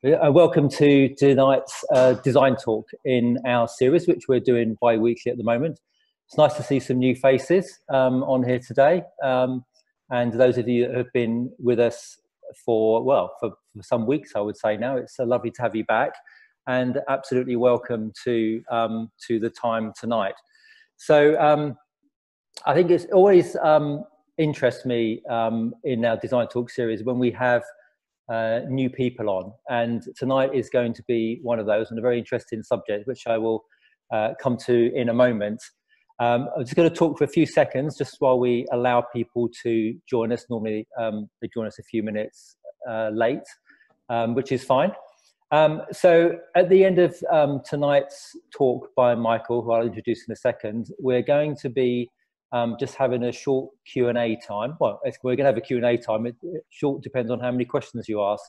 Welcome to tonight's design talk in our series, which we're doing bi-weekly at the moment. It's nice to see some new faces on here today, and those of you that have been with us for some weeks, I would say now, it's lovely to have you back, and absolutely welcome to the time tonight. So I think it's always interests me in our design talk series when we have new people on, and tonight is going to be one of those, and a very interesting subject which I will come to in a moment. I'm just going to talk for a few seconds just while we allow people to join us. Normally they join us a few minutes late, which is fine. So at the end of tonight's talk by Michael, who I'll introduce in a second, we're going to be just having a short Q&A time. Well, we're going to have a Q&A time. Short depends on how many questions you ask,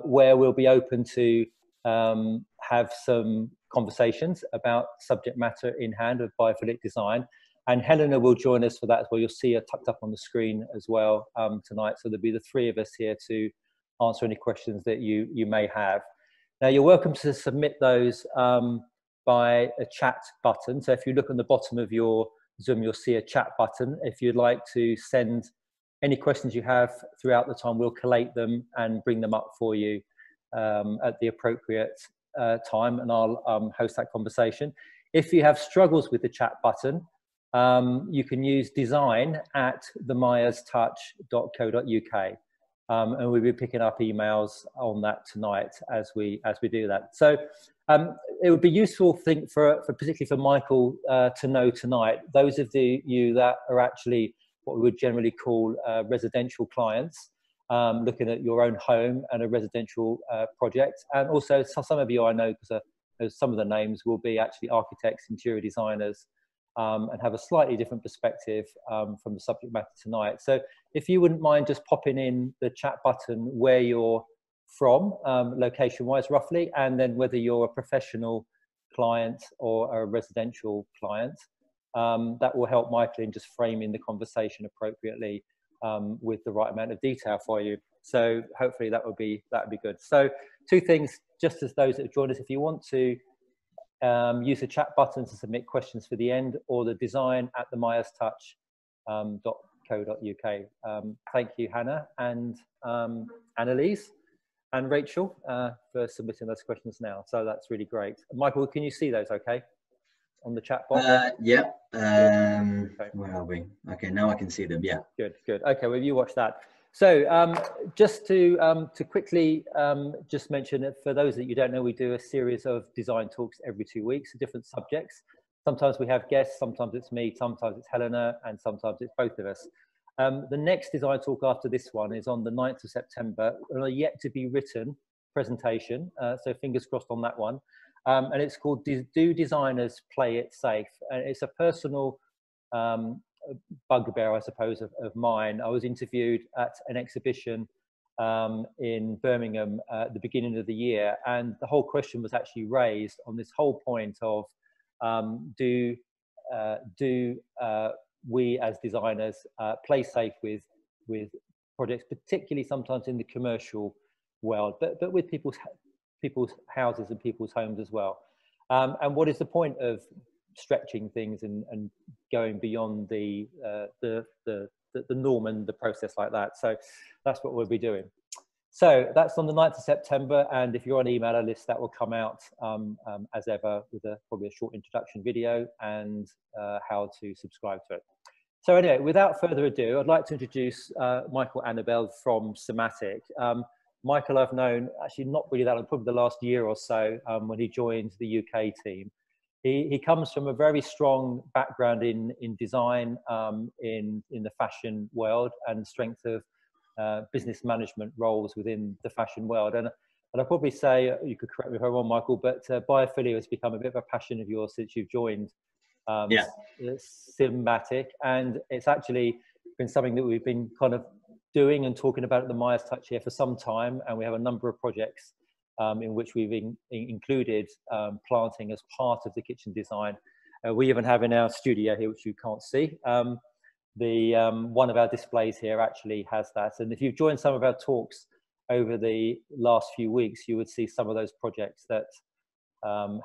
where we'll be open to have some conversations about subject matter in hand of biophilic design. And Helena will join us for that as well. You'll see her tucked up on the screen as well tonight. So there'll be the three of us here to answer any questions that you may have. Now, you're welcome to submit those by a chat button. So if you look on the bottom of your Zoom, you'll see a chat button. If you'd like to send any questions you have throughout the time, we'll collate them and bring them up for you at the appropriate time, and I'll host that conversation. If you have struggles with the chat button, you can use design@themyerstouch.co.uk, and we'll be picking up emails on that tonight as we do that. So it would be useful, I think, particularly for Michael to know tonight, those of you that are actually what we would generally call residential clients, looking at your own home and a residential project. And also some of you I know, because some of the names will be actually architects, interior designers, and have a slightly different perspective from the subject matter tonight. So if you wouldn't mind just popping in the chat button where you're from, location-wise roughly, and then whether you're a professional client or a residential client, that will help Michael in just framing the conversation appropriately with the right amount of detail for you. So hopefully that would be good. So two things, just as those that have joined us, if you want to use the chat button to submit questions for the end, or the design@themyerstouch.co.uk. Thank you, Hannah and Annalise and Rachel for submitting those questions now. So that's really great. Michael, can you see those okay on the chat box? Yeah. Okay. Where are we? Okay, now I can see them. Yeah. Good. Okay, well, you watch that. So just to quickly just mention that for those that you don't know, we do a series of design talks every 2 weeks, different subjects. Sometimes we have guests, sometimes it's me, sometimes it's Helena, and sometimes it's both of us. The next design talk after this one is on the 9th of September, a yet to be written presentation, so fingers crossed on that one. And it's called Do Designers Play It Safe? And it's a personal bugbear, I suppose, of mine. I was interviewed at an exhibition in Birmingham at the beginning of the year, and the whole question was actually raised on this whole point of do we as designers play safe with projects, particularly sometimes in the commercial world, but with people's houses and people's homes as well. And what is the point of stretching things and going beyond the norm and the process like that? So that's what we'll be doing. So that's on the 9th of September, and if you're on email list, that will come out as ever with probably a short introduction video and how to subscribe to it. So anyway, without further ado, I'd like to introduce Michael Annabelle from Simatic. Michael I've known actually not really that long, probably the last year or so, when he joined the UK team. He comes from a very strong background in design, in the fashion world, and strength of business management roles within the fashion world. And I'd probably say, you could correct me if I'm wrong, Michael, but biophilia has become a bit of a passion of yours since you've joined Simatic, and it's actually been something that we've been kind of doing and talking about at the Myers Touch here for some time, and we have a number of projects in which we've included planting as part of the kitchen design. We even have in our studio here, which you can't see, one of our displays here actually has that. And if you've joined some of our talks over the last few weeks, you would see some of those projects that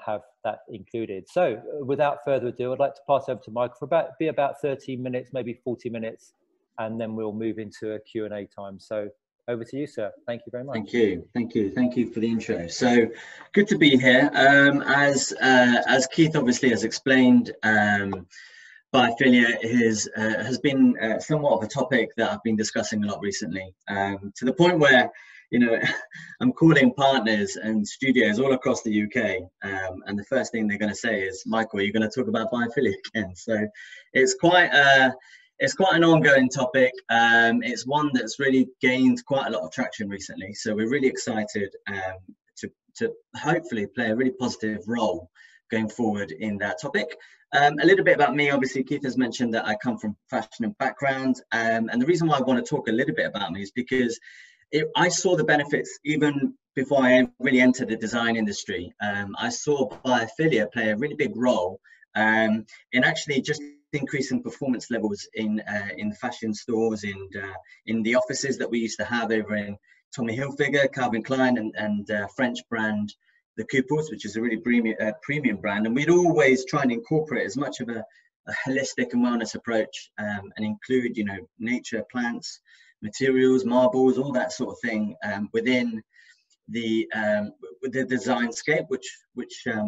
have that included. So without further ado, I'd like to pass over to Michael for about 30 minutes, maybe 40 minutes, and then we'll move into a Q&A time. So over to you, sir. Thank you very much. Thank you for the intro. So good to be here. As Keith obviously has explained, biophilia has been somewhat of a topic that I've been discussing a lot recently, to the point where, you know, I'm calling partners and studios all across the UK, and the first thing they're going to say is, Michael, are you going to talk about biophilia again? So it's quite an ongoing topic. It's one that's really gained quite a lot of traction recently. So we're really excited to hopefully play a really positive role going forward in that topic. A little bit about me. Obviously, Keith has mentioned that I come from fashion and background, and the reason why I want to talk a little bit about me is because I saw the benefits even before I really entered the design industry. I saw biophilia play a really big role in actually just increasing performance levels in fashion stores, and in the offices that we used to have over in Tommy Hilfiger, Calvin Klein, and French brand the Couples, which is a really premium brand. And we'd always try and incorporate as much of a holistic and wellness approach, and include, you know, nature, plants, materials, marbles, all that sort of thing within the design scape, which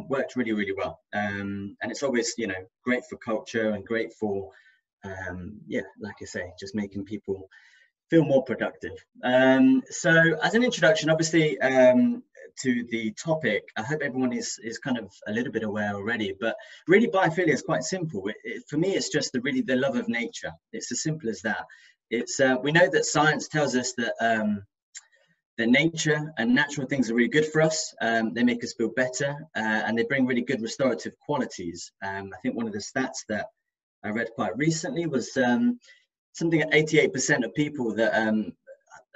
worked really, really well. And it's always, you know, great for culture and great for yeah, like I say, just making people feel more productive. So as an introduction, obviously, to the topic, I hope everyone is kind of a little bit aware already, but really biophilia is quite simple. For me, it's just the love of nature. It's as simple as that. It's we know that science tells us that nature and natural things are really good for us. They make us feel better, and they bring really good restorative qualities. I think one of the stats that I read quite recently was something at 88% of people that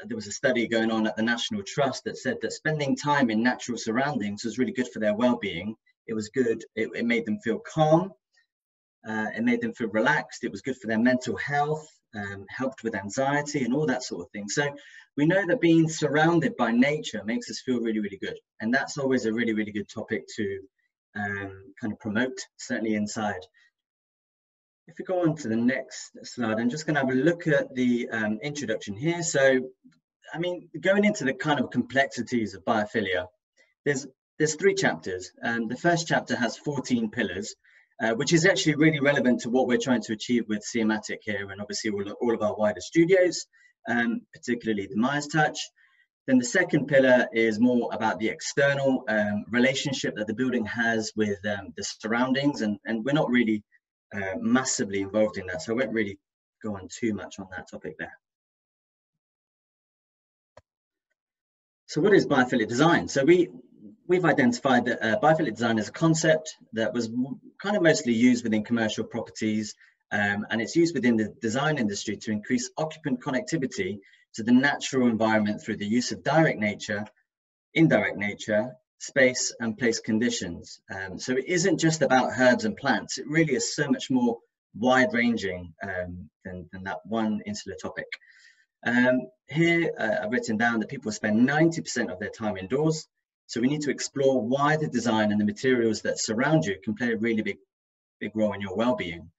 there was a study going on at the National Trust that said that spending time in natural surroundings was really good for their well-being. It was good. It made them feel calm. It made them feel relaxed. It was good for their mental health, helped with anxiety and all that sort of thing. So we know that being surrounded by nature makes us feel really, really good. And that's always a really, really good topic to kind of promote, certainly inside. If we go on to the next slide, I'm just going to have a look at the introduction here. So, I mean, going into the kind of complexities of biophilia, there's 3 chapters. The first chapter has 14 pillars, which is actually really relevant to what we're trying to achieve with Seamatic here, and obviously all of our wider studios, particularly the Myers Touch. Then the second pillar is more about the external relationship that the building has with the surroundings, and we're not really massively involved in that, so I won't really go on too much on that topic there. So what is biophilia design? So we've identified that biophilia design is a concept that was kind of mostly used within commercial properties, and it's used within the design industry to increase occupant connectivity to the natural environment through the use of direct nature, indirect nature, space and place conditions. So it isn't just about herbs and plants. It really is so much more wide-ranging than that one insular topic. Here I've written down that people spend 90% of their time indoors. So we need to explore why the design and the materials that surround you can play a really big role in your well-being.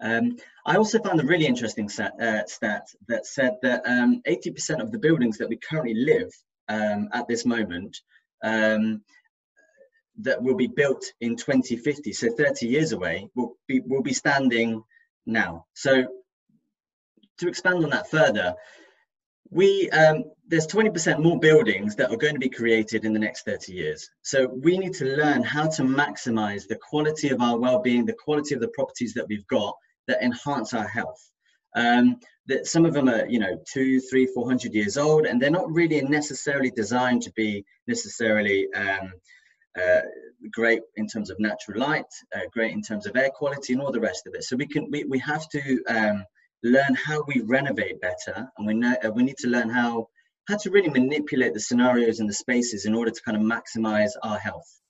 I also found a really interesting stat that said that 80% of the buildings that we currently live at this moment that will be built in 2050, so 30 years away, will be standing now. So to expand on that further, there's 20% more buildings that are going to be created in the next 30 years. So we need to learn how to maximize the quality of our well-being, the quality of the properties that we've got that enhance our health. That some of them are, you know, 200, 300, 400 years old, and they're not really necessarily designed to be necessarily great in terms of natural light, great in terms of air quality and all the rest of it. So we have to learn how we renovate better, and we need to learn how to really manipulate the scenarios and the spaces in order to kind of maximize our health.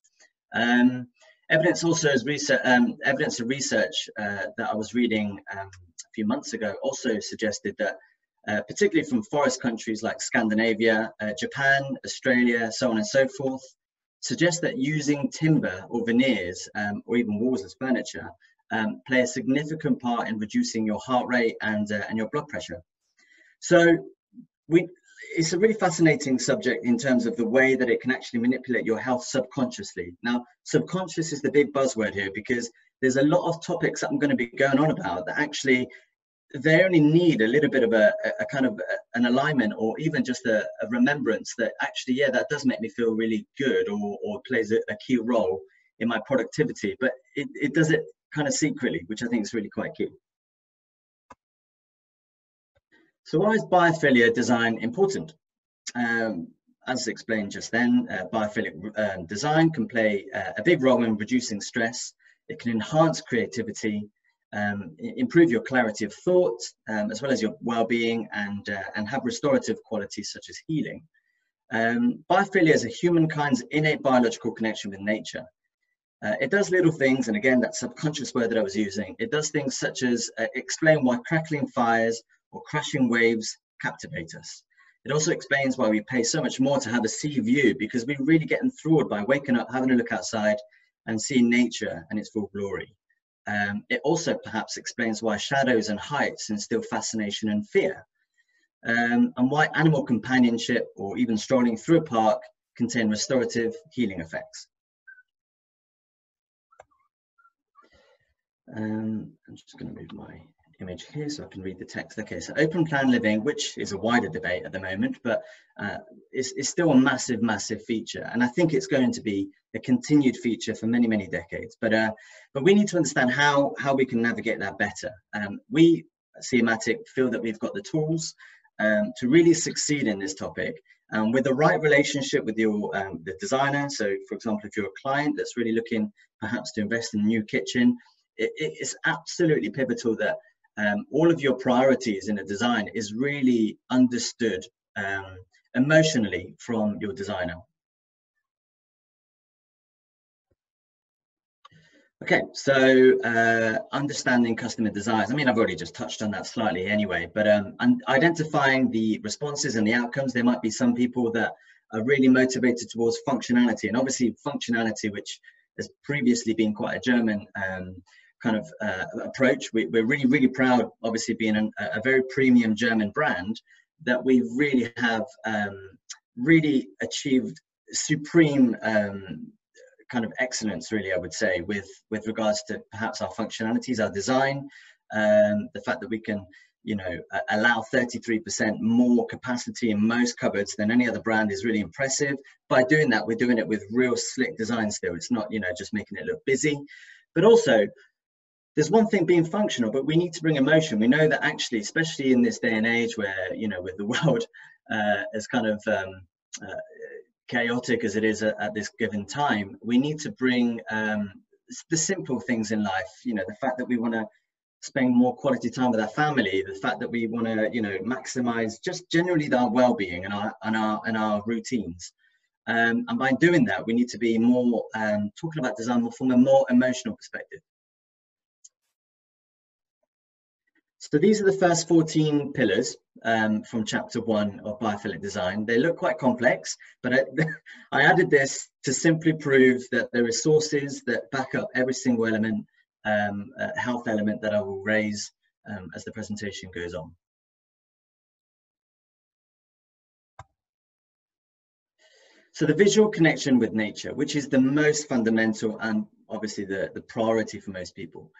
Evidence also is evidence of research that I was reading a few months ago also suggested that particularly from forest countries like Scandinavia, Japan, Australia, so on and so forth, suggest that using timber or veneers or even walls as furniture play a significant part in reducing your heart rate and your blood pressure. So it's a really fascinating subject in terms of the way that it can actually manipulate your health subconsciously. Now, subconscious is the big buzzword here, because there's a lot of topics that I'm going to be going on about that actually they only need a little bit of a kind of an alignment, or even just a remembrance that actually, yeah, that does make me feel really good, or plays a key role in my productivity. But it does it kind of secretly, which I think is really quite key. So why is biophilic design important? As explained just then, biophilic design can play a big role in reducing stress. It can enhance creativity, improve your clarity of thought, as well as your well-being, and have restorative qualities such as healing. Biophilia is a humankind's innate biological connection with nature. It does little things, and again, that subconscious word that I was using, it does things such as explain why crackling fires or crashing waves captivate us. It also explains why we pay so much more to have a sea view, because we really get enthralled by waking up, having a look outside and seeing nature in its full glory. It also perhaps explains why shadows and heights instill fascination and fear, and why animal companionship or even strolling through a park contain restorative healing effects. I'm just going to move my image here so I can read the text. Okay, so open plan living, which is a wider debate at the moment, but it's still a massive, massive feature. And I think it's going to be a continued feature for many, many decades. But we need to understand how we can navigate that better. We at Seamatic feel that we've got the tools to really succeed in this topic. With the right relationship with your the designer. So for example, if you're a client that's really looking perhaps to invest in a new kitchen, it's absolutely pivotal that all of your priorities in a design is really understood emotionally from your designer. Okay, so understanding customer desires. I mean, I've already just touched on that slightly anyway, but identifying the responses and the outcomes. There might be some people that are really motivated towards functionality, and obviously functionality, which has previously been quite a German kind of approach. We're really, really proud, obviously being a very premium German brand, that we really have really achieved supreme kind of excellence, really, I would say, with regards to perhaps our functionalities, our design, the fact that we can, you know, allow 33% more capacity in most cupboards than any other brand is really impressive. By doing that, we're doing it with real slick design still. It's not, you know, just making it look busy. But also, there's one thing being functional, but we need to bring emotion. We know that actually, especially in this day and age where, you know, with the world as kind of chaotic as it is at this given time, we need to bring the simple things in life. You know, the fact that we want to spend more quality time with our family, the fact that we want to, you know, maximize just generally our well-being and our routines. And by doing that, we need to be more talking about design from a more emotional perspective. So these are the first 14 pillars from chapter 1 of biophilic design. They look quite complex, but I added this to simply prove that there are sources that back up every single element, health element that I will raise as the presentation goes on. So the visual connection with nature, which is the most fundamental and obviously the priority for most people.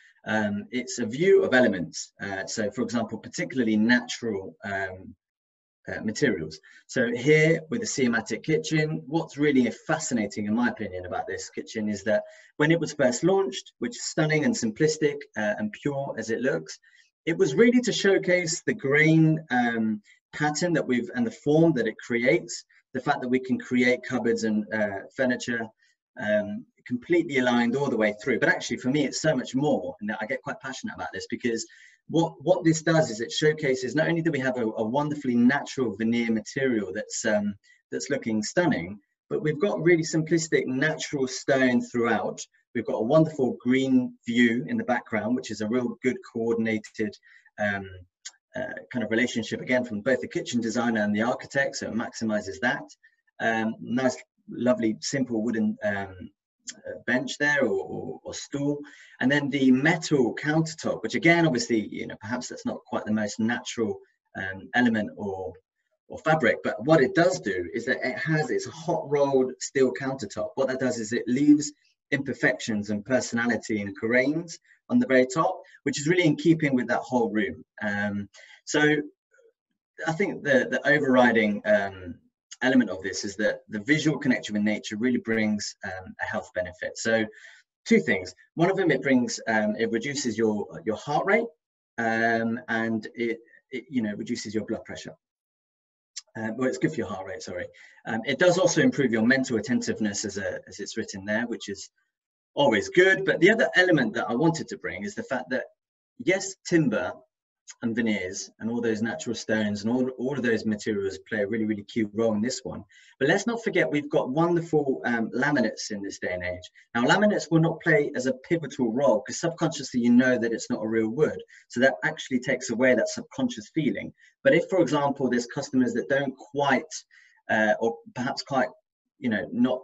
It's a view of elements. So for example, particularly natural materials. So here with the Seamatic kitchen, what's really fascinating in my opinion about this kitchen is that when it was first launched, which is stunning and simplistic and pure as it looks, it was really to showcase the grain pattern that and the form that it creates, the fact that we can create cupboards and furniture completely aligned all the way through. But actually for me, it's so much more, and I get quite passionate about this because what this does is it showcases not only do we have a wonderfully natural veneer material that's looking stunning, but we've got really simplistic natural stone throughout. We've got a wonderful green view in the background, which is a real good coordinated kind of relationship again from both the kitchen designer and the architect, so it maximizes that. Nice, lovely, simple wooden bench there or stool, and then the metal countertop, which again, obviously, you know, perhaps that's not quite the most natural element or fabric, but what it does do is that it's a hot rolled steel countertop. What that does is it leaves imperfections and personality and grains on the very top, which is really in keeping with that whole room. So I think the overriding element of this is that the visual connection with nature really brings a health benefit. So two things. One of them, it brings it reduces your heart rate, and it you know, reduces your blood pressure. Well, it's good for your heart rate, sorry. It does also improve your mental attentiveness, as it's written there, which is always good. But the other element that I wanted to bring is the fact that, yes, timber and veneers and all those natural stones and all of those materials play a really, really key role in this one. But let's not forget, we've got wonderful laminates in this day and age. Now, laminates will not play as a pivotal role because subconsciously you know that it's not a real wood. So that actually takes away that subconscious feeling. But if, for example, there's customers that don't quite, or perhaps quite, you know, not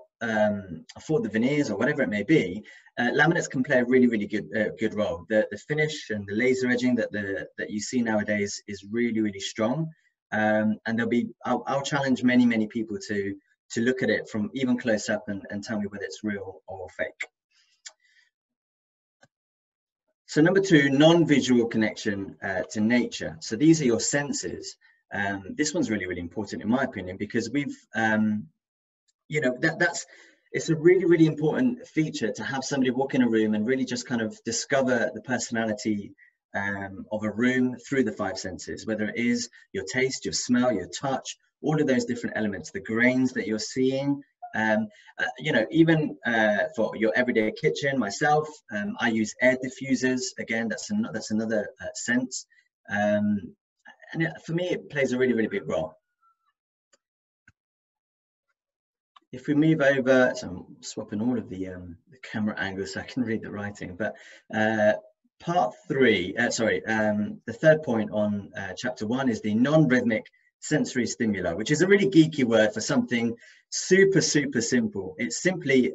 afford the veneers or whatever it may be, laminates can play a really, really good role. The finish and the laser edging that you see nowadays is really, really strong. And I'll challenge many people to look at it from even close up and tell me whether it's real or fake. So number two, non-visual connection to nature. So these are your senses. This one's really, really important in my opinion, because we've, you know, it's a really, really important feature to have somebody walk in a room and really just kind of discover the personality of a room through the five senses, whether it is your taste, your smell, your touch, all of those different elements, the grains that you're seeing. You know, even for your everyday kitchen, myself, I use air diffusers. Again, that's another sense. And for me, it plays a really, really big role. If we move over, so I'm swapping all of the camera angles so I can read the writing, but part three, the third point on chapter one is the non-rhythmic sensory stimuli, which is a really geeky word for something super simple. It's simply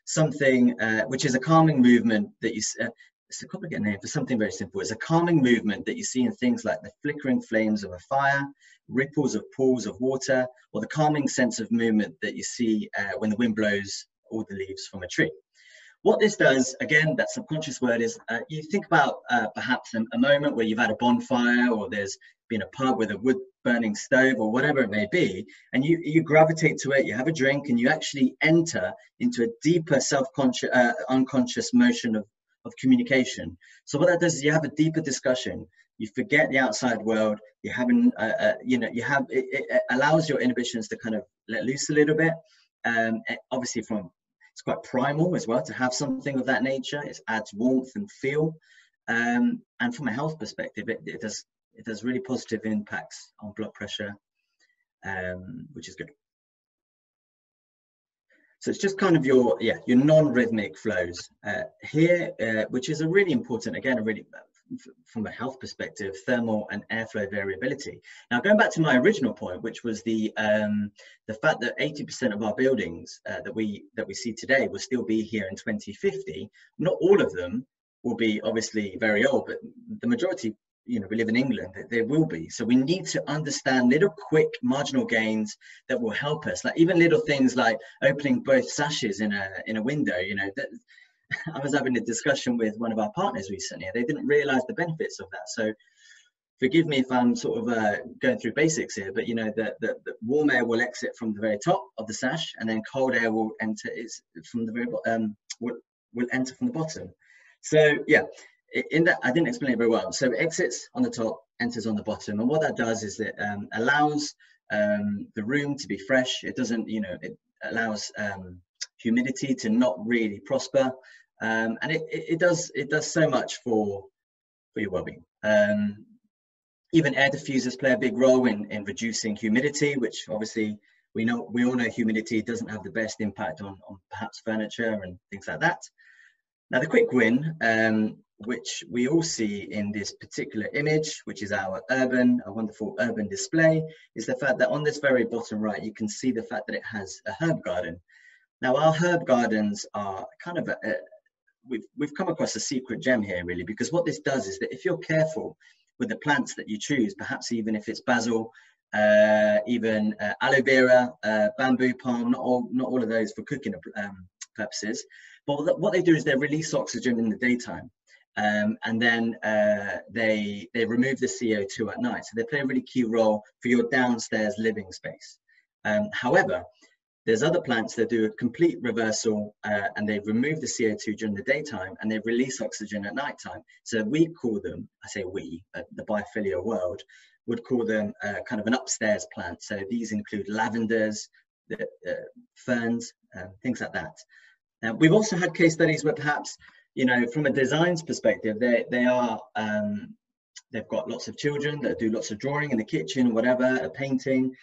something which is a calming movement that you it's a complicated name for something very simple. It's a calming movement that you see in things like the flickering flames of a fire, ripples of pools of water, or the calming sense of movement that you see when the wind blows all the leaves from a tree. What this does, again, that subconscious word is, you think about perhaps a moment where you've had a bonfire, or there's been a pub with a wood burning stove, or whatever it may be, and you gravitate to it, you have a drink, and you actually enter into a deeper self-conscious, unconscious motion of communication. So what that does is you have a deeper discussion. You forget the outside world. You're having, you know, it allows your inhibitions to kind of let loose a little bit. Obviously, it's quite primal as well to have something of that nature. It adds warmth and feel, and from a health perspective, it does really positive impacts on blood pressure, which is good. So it's just kind of your non-rhythmic flows here, which is a really important, again, from a health perspective, thermal and airflow variability. Now, going back to my original point, which was the fact that 80% of our buildings that we see today will still be here in 2050. Not all of them will be obviously very old, but the majority, you know, we live in England, there will be. So we need to understand little quick marginal gains that will help us, like even little things like opening both sashes in a window. You know, that I was having a discussion with one of our partners recently. They didn't realize the benefits of that. So forgive me if I'm sort of going through basics here, but you know, the warm air will exit from the very top of the sash, and then cold air will enter from the very will enter from the bottom. So yeah, in that, I didn't explain it very well. So it exits on the top, enters on the bottom, and what that does is it allows the room to be fresh. It doesn't, you know, it allows humidity to not really prosper, and it does so much for your well-being. Even air diffusers play a big role in reducing humidity, which obviously we all know humidity doesn't have the best impact on perhaps furniture and things like that. Now the quick win which we all see in this particular image, which is our wonderful urban display, is the fact that on this very bottom right, you can see the fact that it has a herb garden. Now, our herb gardens are kind of we've come across a secret gem here, really, because what this does is that if you're careful with the plants that you choose, perhaps even if it's basil, even aloe vera, bamboo, palm, not all of those for cooking purposes, but what they do is they release oxygen in the daytime, and then they remove the CO2 at night. So they play a really key role for your downstairs living space. However, there's other plants that do a complete reversal, and they remove the CO2 during the daytime and they release oxygen at nighttime. So we call them, I say we, the biophilia world would call them kind of an upstairs plant. So these include lavenders, ferns, things like that. We've also had case studies where perhaps, you know, from a designs perspective, they've got lots of children that do lots of drawing in the kitchen, whatever, painting.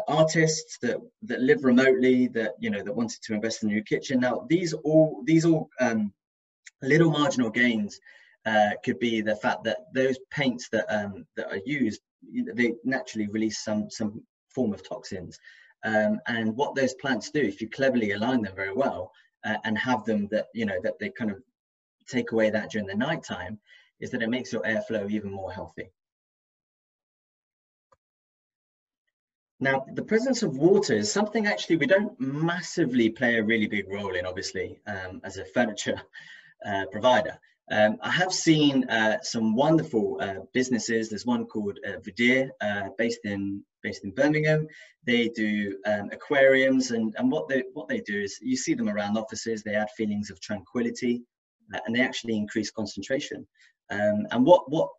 Artists that live remotely, that wanted to invest in a new kitchen. Now these all little marginal gains could be the fact that those paints that are used, they naturally release some form of toxins, and what those plants do, if you cleverly align them very well and have them that they kind of take away that during the nighttime, is that it makes your airflow even more healthy. Now, the presence of water is something actually we don't massively play a really big role in, obviously, as a furniture provider. I have seen some wonderful businesses. There's one called Vidir, based in Birmingham. They do aquariums, and what they do is, you see them around offices. They add feelings of tranquility, and they actually increase concentration. And what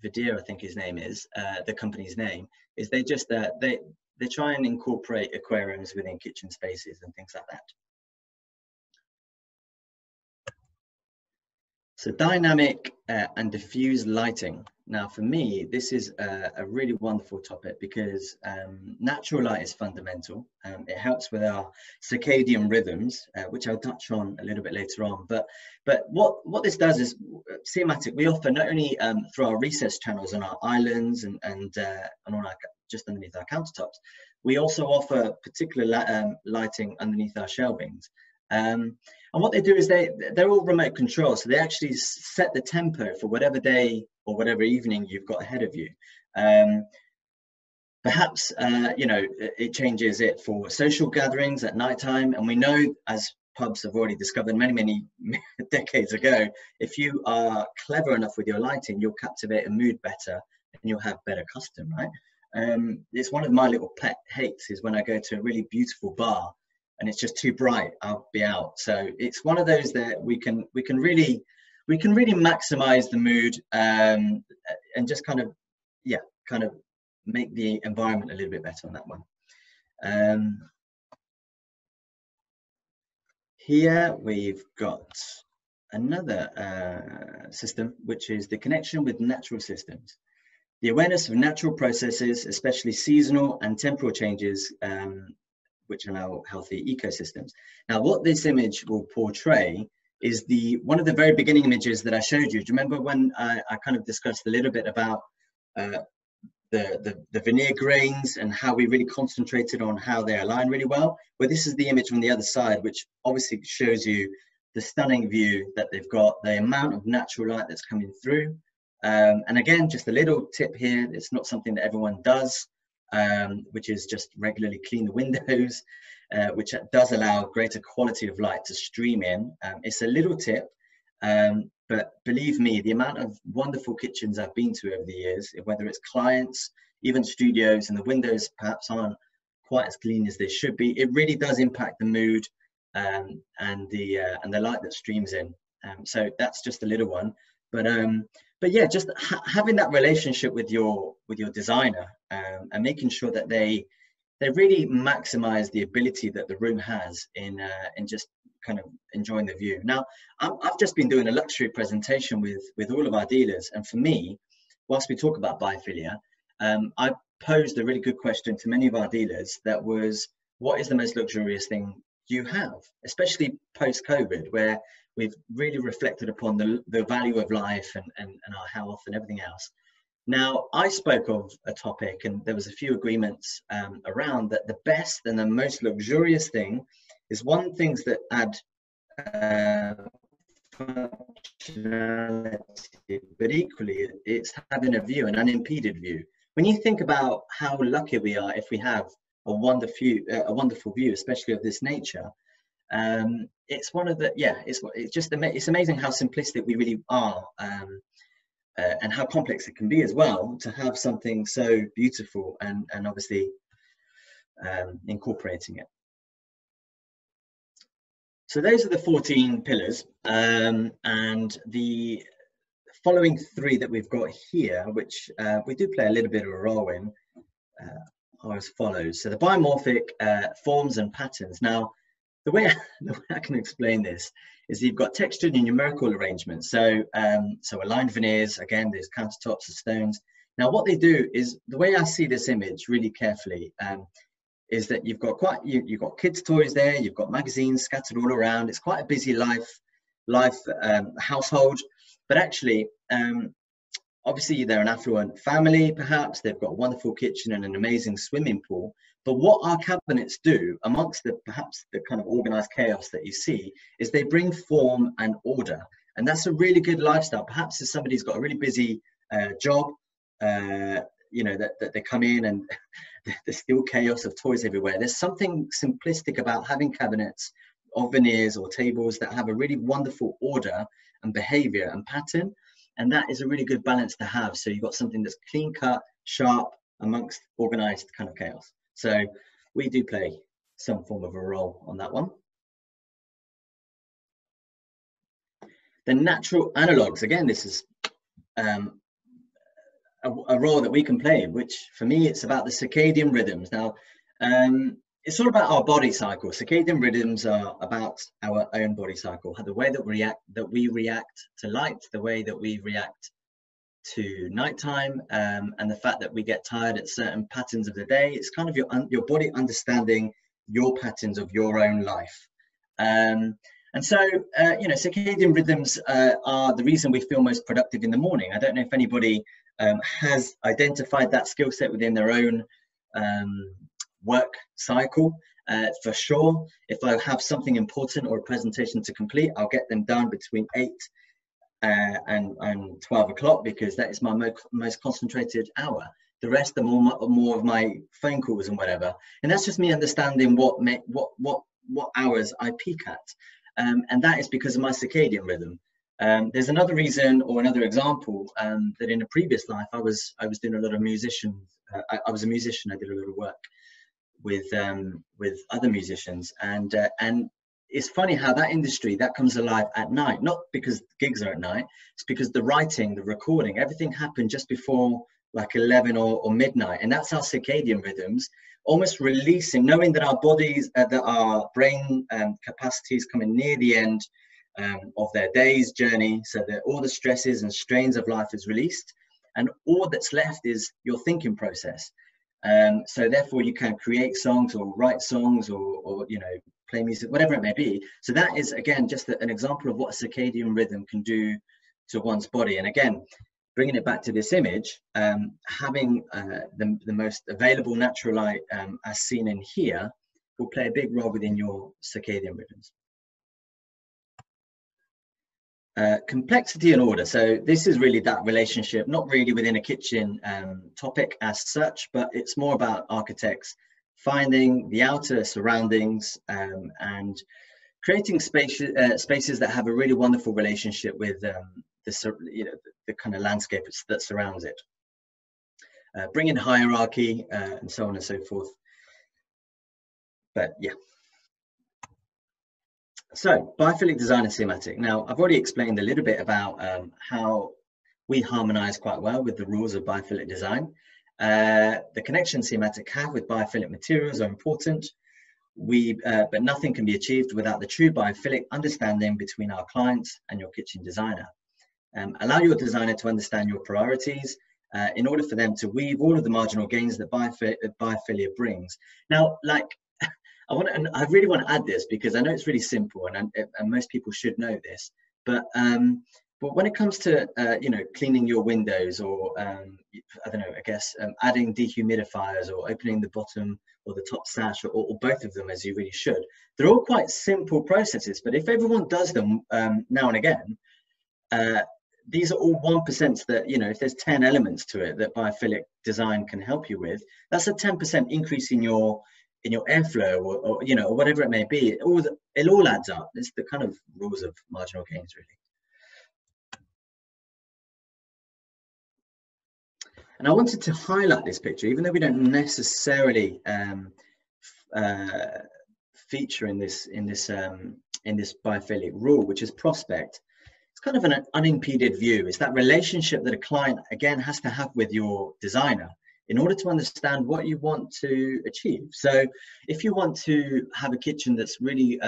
Vidir, I think his name is, the company's name, is they just they try and incorporate aquariums within kitchen spaces and things like that. So dynamic and diffuse lighting. Now, for me, this is a really wonderful topic because natural light is fundamental. It helps with our circadian rhythms, which I'll touch on a little bit later on. But what this does is, Seamatic, we offer not only through our recess channels on our islands and on our, just underneath our countertops, we also offer particular lighting underneath our shelvings. And what they do is they're all remote control, so they actually set the tempo for whatever day or whatever evening you've got ahead of you. Perhaps it changes it for social gatherings at nighttime, and we know, as pubs have already discovered many decades ago, if you are clever enough with your lighting, you'll captivate a mood better and you'll have better custom, right? It's one of my little pet hates is when I go to a really beautiful bar and it's just too bright, I'll be out. So it's one of those that we can really maximize the mood, and just kind of make the environment a little bit better on that one. Here we've got another system, which is the connection with natural systems. The awareness of natural processes, especially seasonal and temporal changes, which allow healthy ecosystems. Now, what this image will portray is one of the very beginning images that I showed you. Do you remember when I kind of discussed a little bit about the veneer grains and how we really concentrated on how they align really well? Well, this is the image from the other side, which obviously shows you the stunning view that they've got, the amount of natural light that's coming through. And again, just a little tip here, it's not something that everyone does, which is just regularly clean the windows, which does allow greater quality of light to stream in. It's a little tip, but believe me, the amount of wonderful kitchens I've been to over the years, whether it's clients, even studios, and the windows perhaps aren't quite as clean as they should be, it really does impact the mood and the light that streams in. So that's just a little one, but yeah, just having that relationship with your designer, and making sure that they really maximize the ability that the room has in just kind of enjoying the view. Now, I've just been doing a luxury presentation with all of our dealers, and for me, whilst we talk about biophilia, I posed a really good question to many of our dealers that was, what is the most luxurious thing you have, especially post-COVID, where we've really reflected upon the value of life and our health and everything else. Now, I spoke of a topic, and there was a few agreements around that the best and the most luxurious thing is one things that add functionality, but equally it's having a view, an unimpeded view. When you think about how lucky we are if we have a wonderful view, especially of this nature, it's one of the, it's amazing how simplistic we really are, and how complex it can be as well to have something so beautiful and obviously incorporating it. So those are the 14 pillars, and the following 3 that we've got here, which we do play a little bit of a role in, are as follows. So the biomorphic forms and patterns. Now, the way I can explain this is you've got textured and numerical arrangements. So, so aligned veneers, again, there's countertops of stones. Now, what they do is, the way I see this image really carefully, is that you've got you've got kids' toys there, you've got magazines scattered all around. It's quite a busy household, but actually, obviously they're an affluent family, perhaps they've got a wonderful kitchen and an amazing swimming pool. But what our cabinets do, amongst perhaps the kind of organized chaos that you see, is they bring form and order, and that's a really good lifestyle. Perhaps if somebody's got a really busy job, you know, that they come in and there's still chaos of toys everywhere. There's something simplistic about having cabinets of veneers or tables that have a really wonderful order and behavior and pattern, and that is a really good balance to have. So you've got something that's clean cut, sharp, amongst organized kind of chaos. So we do play some form of a role on that one. The natural analogues, again, this is a role that we can play, which for me, it's about the circadian rhythms. Now, it's all about our body cycle. Circadian rhythms are about our own body cycle, the way that we react to light, the way that we react to nighttime, and the fact that we get tired at certain patterns of the day. It's kind of your body understanding your patterns of your own life. And so, you know, circadian rhythms are the reason we feel most productive in the morning. I don't know if anybody has identified that skill set within their own work cycle. For sure, if I have something important or a presentation to complete, I'll get them done between 8 and 12 o'clock, because that is my most concentrated hour. The rest are more of my phone calls and whatever. And that's just me understanding what hours I peak at. And that is because of my circadian rhythm. There's another reason, or another example, that in a previous life I was doing a lot of musician. I was a musician. I did a lot of work with other musicians, and it's funny how that industry that comes alive at night. Not because gigs are at night. It's because the writing, the recording, everything happened just before like 11 or midnight, and that's our circadian rhythms almost releasing, knowing that our bodies, that our brain capacities coming near the end of their day's journey, so that all the stresses and strains of life is released, and all that's left is your thinking process. So therefore you can create songs or write songs or you know, play music, whatever it may be. So that is, again, just an example of what a circadian rhythm can do to one's body. And again, bringing it back to this image, having the most available natural light as seen in here will play a big role within your circadian rhythms. Complexity and order. So this is really that relationship, not really within a kitchen topic as such, but it's more about architects finding the outer surroundings and creating spaces that have a really wonderful relationship with the kind of landscape that surrounds it. Bring in hierarchy and so on and so forth. But yeah. So, biophilic design and schematic. Now, I've already explained a little bit about how we harmonize quite well with the rules of biophilic design. The connection schematic have with biophilic materials are important. But nothing can be achieved without the true biophilic understanding between our clients and your kitchen designer. Allow your designer to understand your priorities in order for them to weave all of the marginal gains that biophilia brings. Now, like, I really want to add this because I know it's really simple, and most people should know this. But when it comes to cleaning your windows, or I don't know, I guess adding dehumidifiers, or opening the bottom or the top sash, or both of them, as you really should, they're all quite simple processes. But if everyone does them now and again, these are all 1% that, if there's 10 elements to it that biophilic design can help you with, that's a 10% increase in your airflow, or whatever it may be. It all adds up. It's the kind of rules of marginal gains, really. And I wanted to highlight this picture, even though we don't necessarily feature in this biophilic rule, which is prospect. It's kind of an unimpeded view. It's that relationship that a client, again, has to have with your designer in order to understand what you want to achieve. So if you want to have a kitchen that's really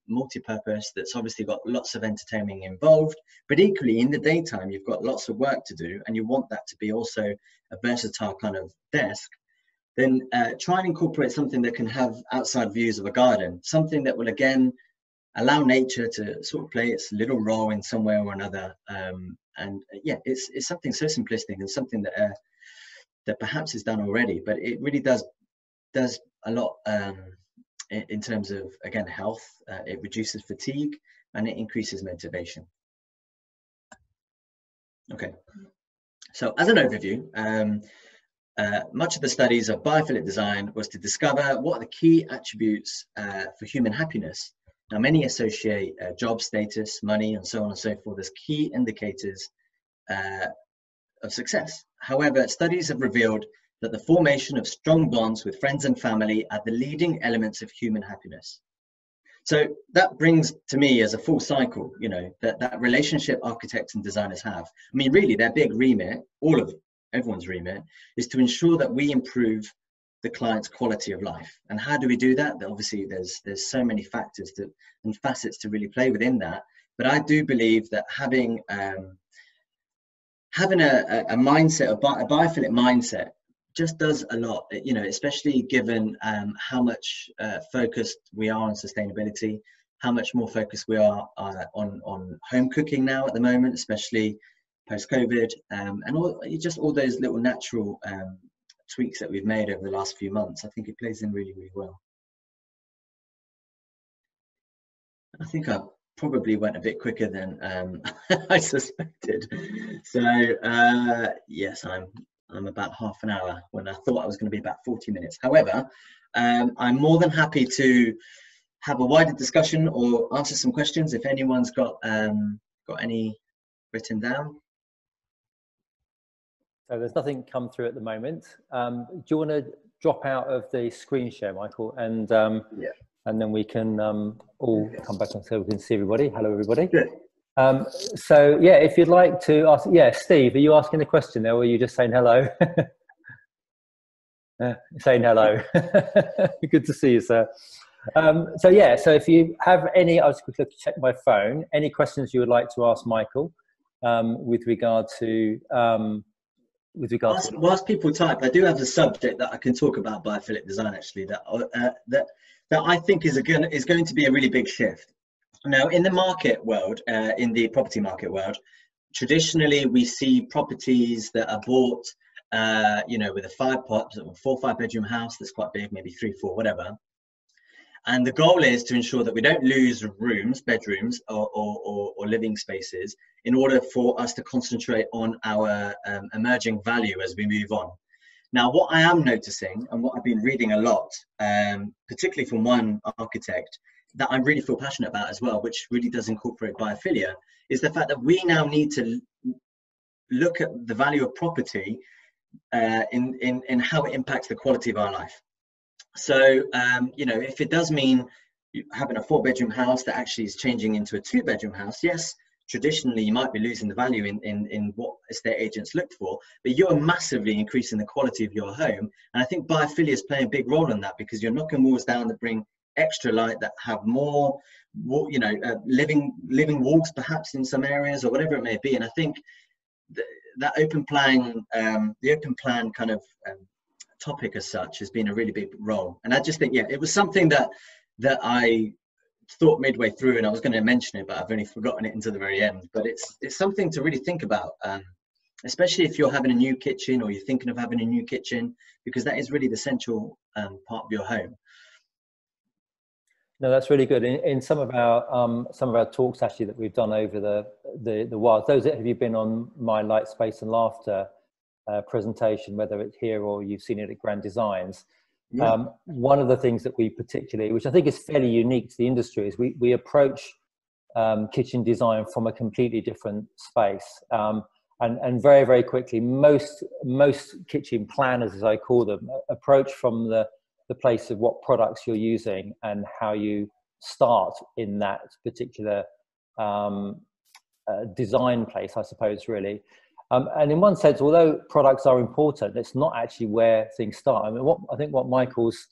multi-purpose, that's obviously got lots of entertaining involved, but equally in the daytime, you've got lots of work to do, and you want that to be also a versatile kind of desk, then try and incorporate something that can have outside views of a garden, something that will, again, allow nature to sort of play its little role in some way or another. It's something so simplistic, and something that that perhaps is done already, but it really does a lot in terms of, again, health. It reduces fatigue, and it increases motivation. Okay, so as an overview, much of the studies of biophilic design was to discover what are the key attributes for human happiness. Now, many associate job status, money, and so on and so forth as key indicators of success. However, studies have revealed that the formation of strong bonds with friends and family are the leading elements of human happiness. So that brings to me, as a full cycle, that relationship architects and designers have. I mean, really, their big remit, everyone's remit, is to ensure that we improve the client's quality of life. And how do we do that? Obviously, there's so many factors and facets to really play within that. But I do believe that having a mindset, a biophilic mindset, just does a lot, especially given how much focused we are on sustainability, how much more focused we are on home cooking now at the moment, especially post-COVID, and all those little natural tweaks that we've made over the last few months. I think it plays in really, really well. I think I probably went a bit quicker than I suspected. So yes, I'm about half an hour when I thought I was going to be about 40 minutes. However, I'm more than happy to have a wider discussion or answer some questions if anyone's got any written down. So there's nothing come through at the moment. Do you want to drop out of the screen share, Michael? And yeah. And then we can all come back and so we can see everybody. Hello, everybody. Good. So yeah, if you'd like to ask, Steve, are you asking a question there, or are you just saying hello? Saying hello. Good to see you, sir. So yeah, so if you have any, I'll just quickly check my phone. Any questions you would like to ask Michael with regard to? Whilst people type, I do have a subject that I can talk about biophilic design, actually, that I think is going to be a really big shift. Now, in the market world, in the property market world, traditionally we see properties that are bought, with a 4 or 5 bedroom house that's quite big, maybe 3, 4, whatever. And the goal is to ensure that we don't lose bedrooms or living spaces, in order for us to concentrate on our emerging value as we move on. Now, what I am noticing, and what I've been reading a lot, particularly from one architect, that I really feel passionate about as well, which really does incorporate biophilia, is the fact that we now need to look at the value of property in how it impacts the quality of our life. So, if it does mean having a 4 bedroom house that actually is changing into a 2 bedroom house, yes, traditionally you might be losing the value in what estate agents look for, but you're massively increasing the quality of your home. And I think biophilia is playing a big role in that, because you're knocking walls down that bring extra light, that have more, living walls perhaps in some areas, or whatever it may be. And I think that open plan, the open plan kind of topic as such, has been a really big role. And I just think, yeah, it was something that that I thought midway through, and I was going to mention it, but I've only forgotten it until the very end. But it's something to really think about, especially if you're having a new kitchen or you're thinking of having a new kitchen, because that is really the central part of your home. No, that's really good. In some of our talks actually that we've done over the while, those that have you been on my Light, Space and Laughter presentation, whether it's here or you've seen it at Grand Designs, yeah. One of the things that we particularly, which I think is fairly unique to the industry, is we approach kitchen design from a completely different space. And very, very quickly, most kitchen planners, as I call them, approach from the place of what products you're using and how you start in that particular design place, I suppose, really. And in one sense, although products are important, it's not actually where things start. I mean, I think what Michael's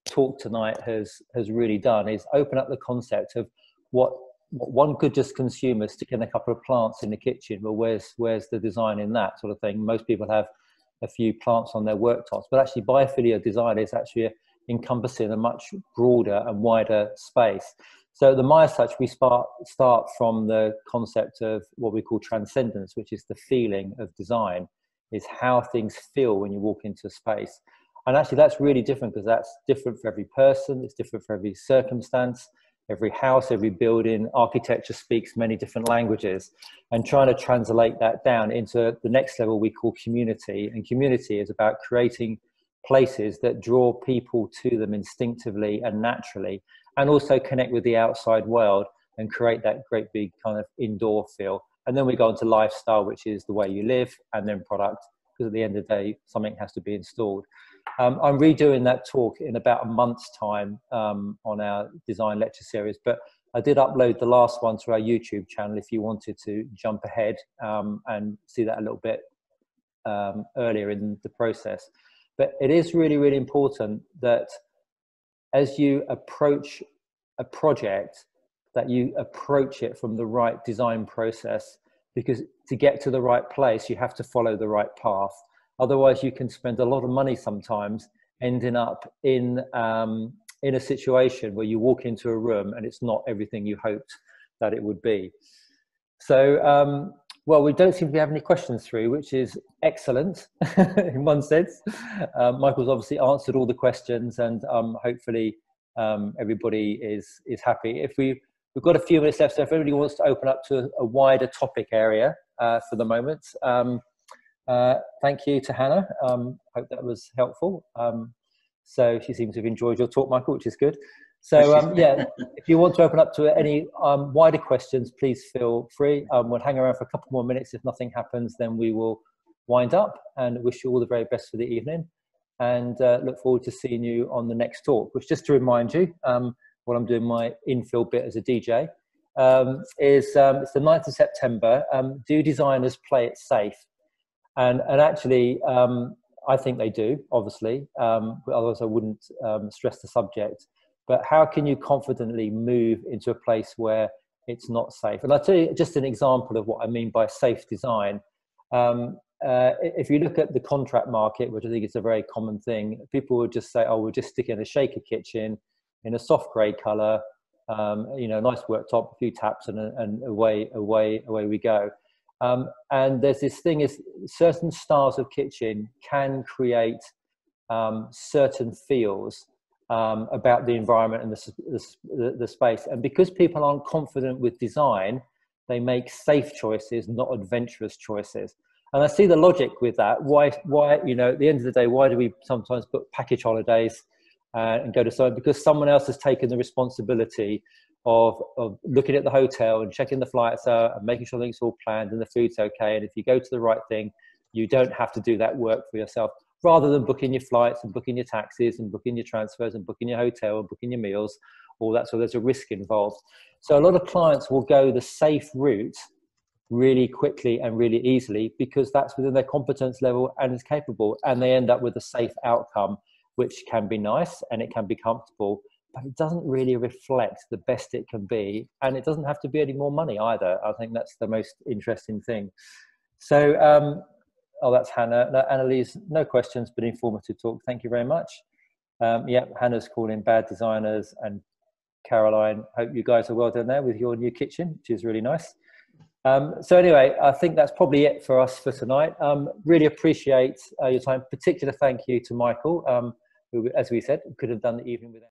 talk tonight has really done is open up the concept of what one could just consume is sticking a couple of plants in the kitchen. Well, where's the design in that sort of thing? Most people have a few plants on their worktops, but actually biophilia design is actually encompassing a much broader and wider space. So at the Myers Touch, we start from the concept of what we call transcendence, which is the feeling of design, is how things feel when you walk into space. And actually that's really different, because that's different for every person, it's different for every circumstance, every house, every building. Architecture speaks many different languages, and trying to translate that down into the next level we call community. And community is about creating places that draw people to them instinctively and naturally, and also connect with the outside world and create that great big kind of indoor feel. And then we go into lifestyle, which is the way you live, and then product, because at the end of the day, something has to be installed. I'm redoing that talk in about a month's time on our design lecture series, but I did upload the last one to our YouTube channel if you wanted to jump ahead and see that a little bit earlier in the process. But it is really, really important that as you approach a project, that you approach it from the right design process, because to get to the right place, you have to follow the right path. Otherwise, you can spend a lot of money sometimes ending up in a situation where you walk into a room and it's not everything you hoped that it would be. So, well, we don't seem to have any questions through, which is excellent in one sense. Michael's obviously answered all the questions, and hopefully everybody is happy. We've got a few minutes left, so if anybody wants to open up to a wider topic area for the moment. Thank you to Hannah. Hope that was helpful. So she seems to have enjoyed your talk, Michael, which is good. So yeah, if you want to open up to any wider questions, please feel free. We'll hang around for a couple more minutes. If nothing happens, then we will wind up, and wish you all the very best for the evening, and look forward to seeing you on the next talk, which, just to remind you, while I'm doing my infill bit as a DJ, it's the 9th of September. Do designers play it safe? And actually, I think they do, obviously, otherwise I wouldn't stress the subject. But how can you confidently move into a place where it's not safe? And I'll tell you just an example of what I mean by safe design. If you look at the contract market, which I think is a very common thing, people would just say, oh, we'll just stick in a shaker kitchen in a soft grey colour, you know, nice worktop, a few taps, and away we go. And there's this thing is certain styles of kitchen can create certain feels about the environment and the space. And because people aren't confident with design, they make safe choices, not adventurous choices. And I see the logic with that. Why, you know, at the end of the day, why do we sometimes book package holidays and go to somewhere? Because someone else has taken the responsibility of looking at the hotel and checking the flights out and making sure things all planned and the food's okay. And if you go to the right thing, you don't have to do that work for yourself, rather than booking your flights and booking your taxis and booking your transfers and booking your hotel and booking your meals, all that. So there's a risk involved. So a lot of clients will go the safe route really quickly and really easily, because that's within their competence level and is capable, and they end up with a safe outcome, which can be nice and it can be comfortable, but it doesn't really reflect the best it can be, and it doesn't have to be any more money either. I think that's the most interesting thing. So oh, that's Hannah. No, Annalise, no questions, but informative talk. Thank you very much. Yeah, Hannah's calling bad designers and Caroline. Hope you guys are well done there with your new kitchen, which is really nice. So anyway, I think that's probably it for us for tonight. Really appreciate your time. Particular thank you to Michael, who, as we said, could have done the evening without.